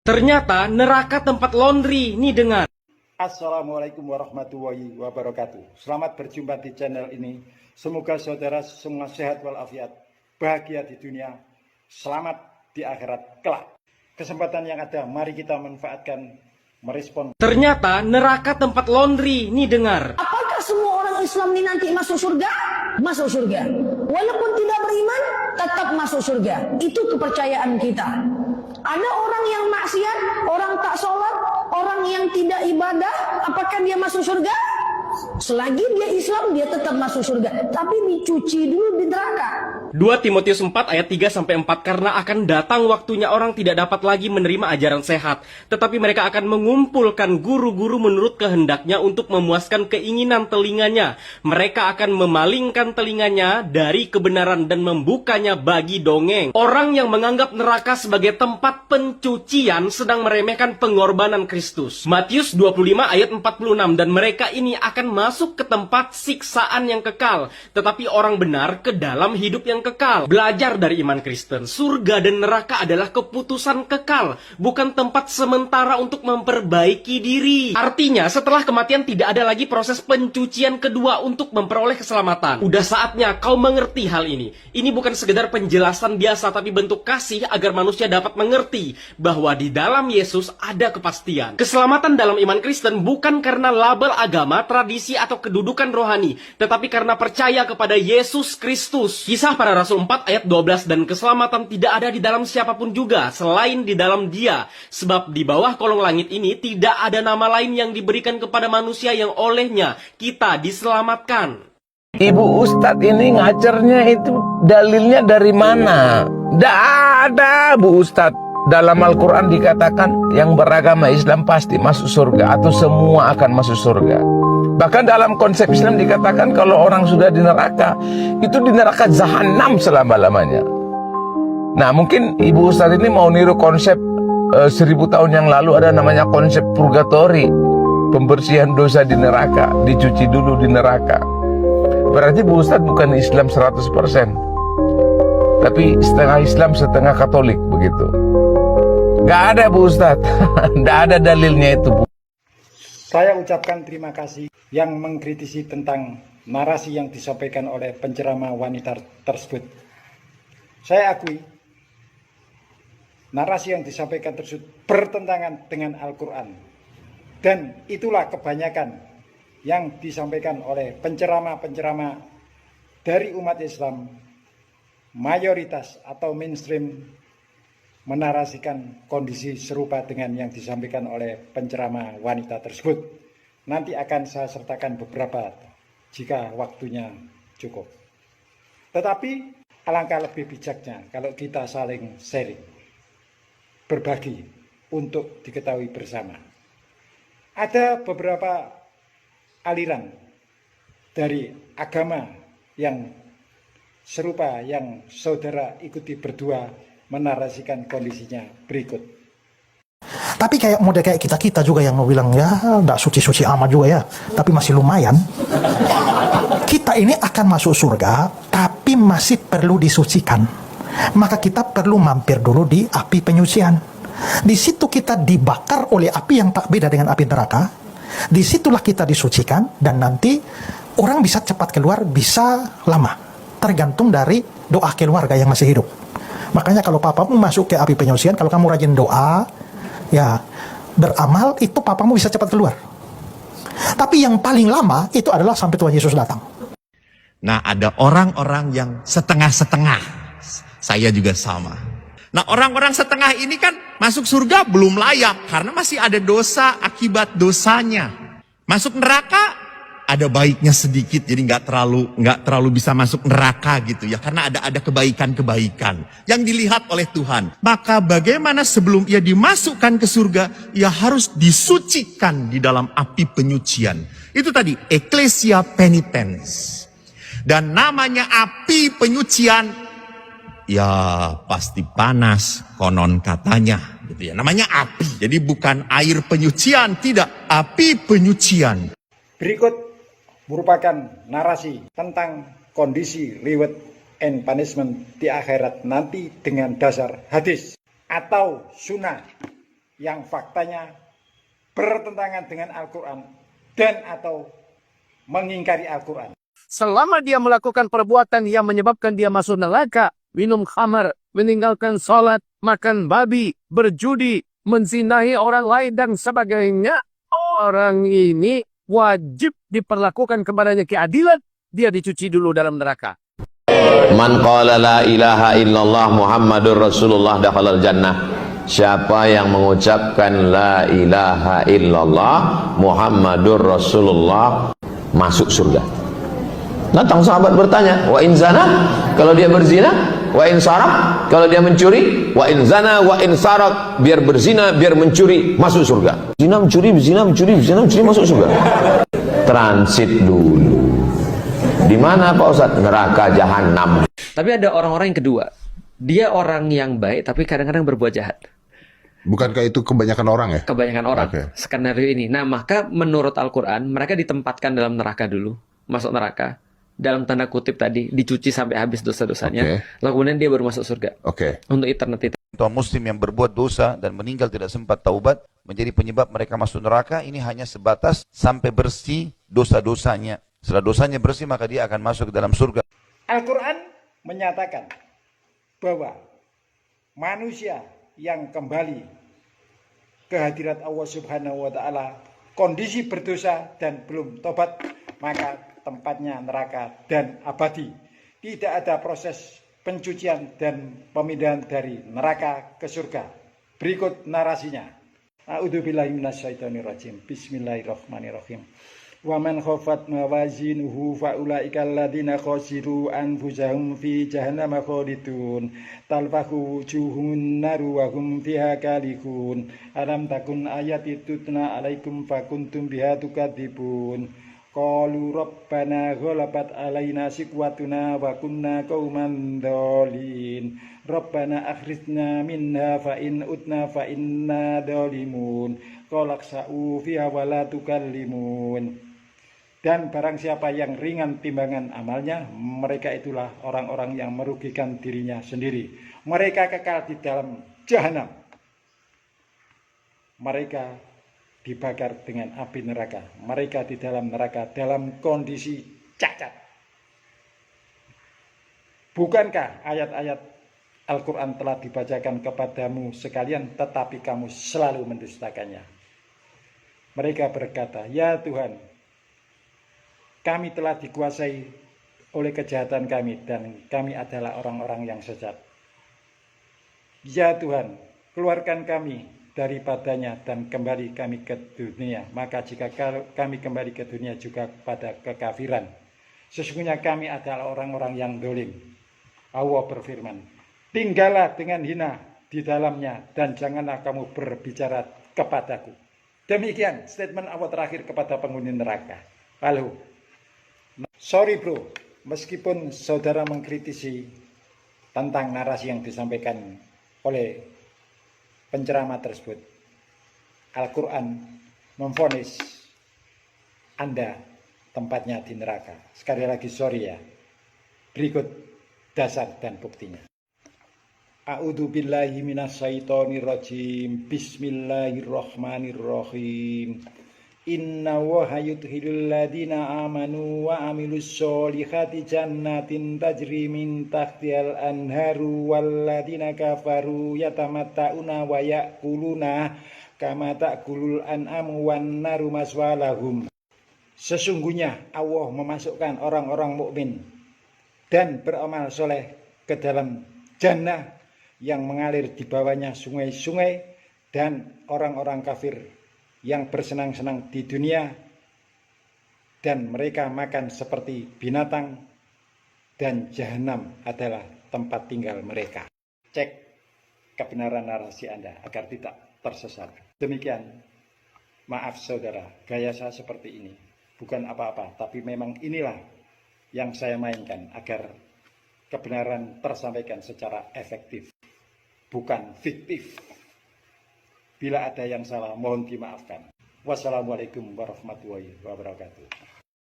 Ternyata neraka tempat laundry, nih dengar. Assalamualaikum warahmatullahi wabarakatuh. Selamat berjumpa di channel ini. Semoga saudara semua sehat walafiat, bahagia di dunia, selamat di akhirat kelak. Kesempatan yang ada, mari kita manfaatkan, merespon. Ternyata neraka tempat laundry, nih dengar. Apakah semua orang Islam ini nanti masuk surga? Masuk surga. Walaupun tidak beriman, tetap masuk surga. Itu kepercayaan kita. Ada orang yang maksiat, orang tak sholat, orang yang tidak ibadah, apakah dia masuk surga? Selagi dia Islam, dia tetap masuk surga. Tapi dicuci dulu di neraka. 2 Timotius 4 ayat 3-4. Karena akan datang waktunya orang tidak dapat lagi menerima ajaran sehat, tetapi mereka akan mengumpulkan guru-guru menurut kehendaknya untuk memuaskan keinginan telinganya. Mereka akan memalingkan telinganya dari kebenaran dan membukanya bagi dongeng. Orang yang menganggap neraka sebagai tempat pencucian sedang meremehkan pengorbanan Kristus. Matius 25 ayat 46. Dan mereka ini akan masuk ke tempat siksaan yang kekal, tetapi orang benar ke dalam hidup yang kekal. Belajar dari iman Kristen, surga dan neraka adalah keputusan kekal, bukan tempat sementara untuk memperbaiki diri. Artinya, setelah kematian tidak ada lagi proses pencucian kedua untuk memperoleh keselamatan. Udah saatnya kau mengerti hal ini. Ini bukan sekedar penjelasan biasa, tapi bentuk kasih agar manusia dapat mengerti bahwa di dalam Yesus ada kepastian. Keselamatan dalam iman Kristen bukan karena label agama, tradisi, atau kedudukan rohani, tetapi karena percaya kepada Yesus Kristus. Kisah Para Rasul 4 ayat 12. Dan keselamatan tidak ada di dalam siapapun juga selain di dalam Dia, sebab di bawah kolong langit ini tidak ada nama lain yang diberikan kepada manusia yang olehnya kita diselamatkan. Ibu Ustadz ini ngajarnya itu dalilnya dari mana? Tidak ada Bu Ustadz. Dalam Al-Quran dikatakan yang beragama Islam pasti masuk surga, atau semua akan masuk surga. Bahkan dalam konsep Islam dikatakan kalau orang sudah di neraka, itu di neraka jahanam selama-lamanya. Nah, mungkin Ibu Ustadz ini mau niru konsep 1000 tahun yang lalu ada namanya konsep purgatori, pembersihan dosa di neraka, dicuci dulu di neraka. Berarti Bu Ustadz bukan Islam 100%, tapi setengah Islam setengah Katolik begitu. Gak ada Bu Ustadz. Gak ada dalilnya itu Bu. Saya ucapkan terima kasih yang mengkritisi tentang narasi yang disampaikan oleh penceramah wanita tersebut. Saya akui narasi yang disampaikan tersebut bertentangan dengan Al-Quran. Dan itulah kebanyakan yang disampaikan oleh penceramah-penceramah dari umat Islam, mayoritas atau mainstream, menarasikan kondisi serupa dengan yang disampaikan oleh penceramah wanita tersebut. Nanti akan saya sertakan beberapa jika waktunya cukup. Tetapi alangkah lebih bijaknya kalau kita saling sharing, berbagi untuk diketahui bersama. Ada beberapa aliran dari agama yang serupa yang saudara ikuti berdua menarasikan kondisinya berikut. Tapi kayak model kayak kita juga yang mau bilang ya nggak suci-suci amat juga ya, tapi masih lumayan. Kita ini akan masuk surga, tapi masih perlu disucikan. Maka kita perlu mampir dulu di api penyucian. Di situ kita dibakar oleh api yang tak beda dengan api neraka. Disitulah kita disucikan, dan nanti orang bisa cepat keluar, bisa lama. Tergantung dari doa keluarga yang masih hidup. Makanya kalau papamu masuk ke api penyucian, kalau kamu rajin doa, ya beramal, itu papamu bisa cepat keluar. Tapi yang paling lama itu adalah sampai Tuhan Yesus datang. Nah, ada orang-orang yang setengah-setengah. Saya juga sama. Nah, orang-orang setengah ini kan masuk surga belum layak karena masih ada dosa akibat dosanya. Masuk neraka ada baiknya sedikit, jadi nggak terlalu bisa masuk neraka gitu ya, karena ada kebaikan-kebaikan yang dilihat oleh Tuhan. Maka bagaimana sebelum ia dimasukkan ke surga, ia harus disucikan di dalam api penyucian. Itu tadi Ecclesia Penitens. Dan namanya api penyucian, ya pasti panas konon katanya gitu ya. Namanya api. Jadi bukan air penyucian, tidak, api penyucian. Berikut merupakan narasi tentang kondisi reward and punishment di akhirat nanti dengan dasar hadis atau sunnah yang faktanya bertentangan dengan Al-Quran dan atau mengingkari Al-Quran. Selama dia melakukan perbuatan yang menyebabkan dia masuk neraka, minum khamar, meninggalkan sholat, makan babi, berjudi, menzinahi orang lain dan sebagainya, orang ini wajib diperlakukan kepadanya keadilan, dia dicuci dulu dalam neraka. Man qala la ilaha illallah Muhammadur Rasulullah dakhalal jannah. Siapa yang mengucapkan la ilaha illallah Muhammadur Rasulullah masuk surga. Datang sahabat bertanya, wa in zana, kalau dia berzina, wa in sarak, kalau dia mencuri, wa in zana wa in sarak, biar berzina, biar mencuri, masuk surga. Zina mencuri, berzina mencuri, berzina mencuri, masuk surga. Transit dulu. Di mana Pak Ustadz? Neraka jahanam. Tapi ada orang-orang yang kedua. Dia orang yang baik tapi kadang-kadang berbuat jahat. Bukankah itu kebanyakan orang ya? Kebanyakan orang. Oke. Skenario ini. Nah, maka menurut Al-Quran, mereka ditempatkan dalam neraka dulu. Masuk neraka. Dalam tanda kutip tadi, dicuci sampai habis dosa-dosanya. Lalu kemudian dia baru masuk surga. Untuk eternity. Tuan muslim yang berbuat dosa dan meninggal tidak sempat taubat menjadi penyebab mereka masuk neraka, ini hanya sebatas sampai bersih dosa-dosanya. Setelah dosanya bersih maka dia akan masuk ke dalam surga. Al-Quran menyatakan bahwa manusia yang kembali ke hadirat Allah Subhanahu wa Ta'ala, kondisi berdosa dan belum tobat, maka tempatnya neraka dan abadi. Tidak ada proses pencucian dan pemindahan dari neraka ke surga. Berikut narasinya. A'udzubillahi minasyaitonirrajim. Bismillahirrahmanirrahim. Wa man khafat mawazinuhu fa ulaika alladziina khasiru anfusahum fi jahannam khalidun talfahu wujuhun naru wa hum fiha kalihun alam takun ayati tutna alaikum fakuntum biha tukadzibun qalu rabbana ghalabat alaina shiqwatuna wa kunna qauman dhalin rabbana akhrijna minha fa in utna fa inna dhalimun qalaksa'u fiha wa la tukallimun. Dan barang siapa yang ringan timbangan amalnya, mereka itulah orang-orang yang merugikan dirinya sendiri. Mereka kekal di dalam jahanam. Mereka dibakar dengan api neraka. Mereka di dalam neraka dalam kondisi cacat. Bukankah ayat-ayat Al-Quran telah dibacakan kepadamu sekalian, tetapi kamu selalu mendustakannya. Mereka berkata, ya Tuhan, kami telah dikuasai oleh kejahatan kami dan kami adalah orang-orang yang sesat. Ya Tuhan, keluarkan kami daripadanya dan kembali kami ke dunia. Maka jika kami kembali ke dunia juga pada kekafiran, sesungguhnya kami adalah orang-orang yang dolim. Allah berfirman, tinggallah dengan hina di dalamnya dan janganlah kamu berbicara kepadaku. Demikian statement Allah terakhir kepada penghuni neraka. Lalu, sorry bro, meskipun saudara mengkritisi tentang narasi yang disampaikan oleh penceramah tersebut, Al-Quran memvonis Anda tempatnya di neraka. Sekali lagi sorry ya. Berikut dasar dan buktinya. A'udzu billahi minasyaitonir rajim. Bismillahirrahmanirrahim. Inna Allaha yudkhilul ladina amanu wa amilus solihati jannatin tajri min tahtihal anharu wal ladina kafaru yatamatta'una wa ya'kuluna kama ta'kulul an'amu wan naru maswalahum. Sesungguhnya Allah memasukkan orang-orang mukmin dan beramal soleh ke dalam jannah yang mengalir di bawahnya sungai-sungai, dan orang-orang kafir yang bersenang-senang di dunia dan mereka makan seperti binatang, dan jahanam adalah tempat tinggal mereka. Cek kebenaran narasi Anda agar tidak tersesat. Demikian, maaf saudara, gaya saya seperti ini bukan apa-apa, tapi memang inilah yang saya mainkan agar kebenaran tersampaikan secara efektif, bukan fiktif. Bila ada yang salah, mohon dimaafkan. Wassalamualaikum warahmatullahi wabarakatuh.